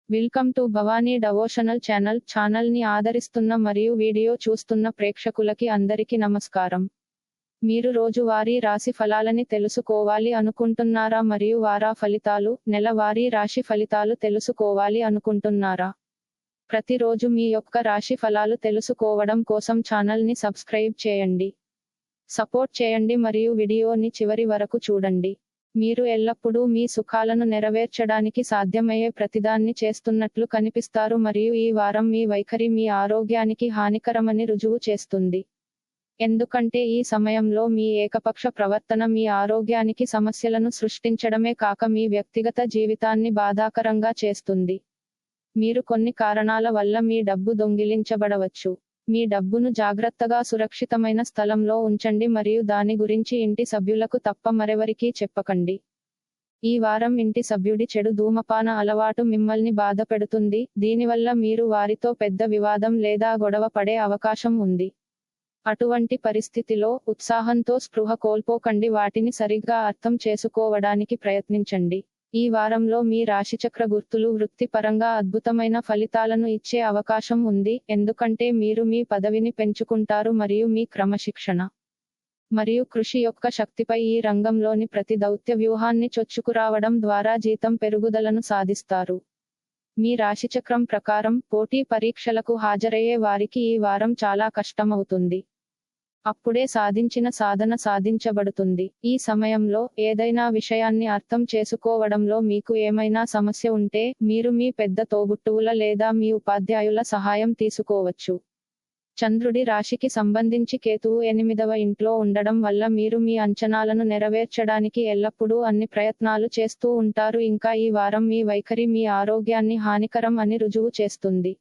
Welcome to Bhavani devotional channel ని ఆదరిస్తున్న మరియు వీడియో చూస్తున్న ప్రేక్షకులకి అందరికీ నమస్కారం. మీరు రోజువారీ రాశి ఫలాలని తెలుసుకోవాలి అనుకుంటున్నారా మరియు వార ఫలితాలు, నెలవారీ రాశి ఫలితాలు తెలుసుకోవాలి అనుకుంటున్నారా? ప్రతిరోజు మీ యొక్క రాశి ఫలాలు తెలుసుకోవడం కోసం ఛానల్ ని సబ్స్క్రైబ్ చేయండి. సపోర్ట్ చేయండి మరియు వీడియోని చివరి వరకు చూడండి. మీరు ఎల్లప్పుడూ మీ సుఖాలను నెరవేర్చడానికి సాధ్యమయ్యే ప్రతిదాన్ని చేస్తున్నట్లు కనిపిస్తారు మరియు ఈ వారం మీ వైఖరి మీ ఆరోగ్యానికి హానికరమని రుజువు చేస్తుంది. ఎందుకంటే ఈ సమయంలో మీ ఏకపక్ష ప్రవర్తన మీ ఆరోగ్యానికి సమస్యలను సృష్టించడమే కాక మీ వ్యక్తిగత జీవితాన్ని బాధాకరంగా చేస్తుంది. మీరు కొన్ని కారణాల వల్ల మీ డబ్బు దొంగిలించబడవచ్చు. మీ డబ్బును జాగ్రత్తగా సురక్షితమైన స్థలంలో ఉంచండి మరియు దాని గురించి ఇంటి సభ్యులకు తప్ప మరెవరికీ చెప్పకండి. ఈ వారం ఇంటి సభ్యుడి చెడు ధూమపాన అలవాటు మిమ్మల్ని బాధపెడుతుంది, దీనివల్ల మీరు వారితో పెద్ద వివాదం లేదా గొడవ పడే అవకాశం ఉంది. అటువంటి పరిస్థితిలో ఉత్సాహంతో స్పృహ కోల్పోకండి, వాటిని సరిగ్గా అర్థం చేసుకోవడానికి ప్రయత్నించండి. ఈ వారంలో మీ రాశిచక్ర గుర్తులు వృత్తిపరంగా అద్భుతమైన ఫలితాలను ఇచ్చే అవకాశం ఉంది, ఎందుకంటే మీరు మీ పదవిని పెంచుకుంటారు మరియు మీ క్రమశిక్షణ మరియు కృషి యొక్క శక్తిపై ఈ రంగంలోని ప్రతి దౌత్య వ్యూహాన్ని చొచ్చుకురావడం ద్వారా జీతం పెరుగుదలను సాధిస్తారు. మీ రాశిచక్రం ప్రకారం పోటీ పరీక్షలకు హాజరయ్యే వారికి ఈ వారం చాలా కష్టమవుతుంది. అప్పుడే సాధించిన సాధన సాధించబడుతుంది. ఈ సమయంలో ఏదైనా విషయాన్ని అర్థం చేసుకోవడంలో మీకు ఏమైనా సమస్య ఉంటే మీరు మీ పెద్ద తోబుట్టువుల లేదా మీ ఉపాధ్యాయుల సహాయం తీసుకోవచ్చు. చంద్రుడి రాశికి సంబంధించి కేతువు 8వ ఇంట్లో ఉండడం వల్ల మీరు మీ అంచనాలను నెరవేర్చడానికి ఎల్లప్పుడూ అన్ని ప్రయత్నాలు చేస్తూ ఉంటారు. ఇంకా ఈ వారం మీ వైఖరి మీ ఆరోగ్యాన్ని హానికరం అని రుజువు చేస్తుంది.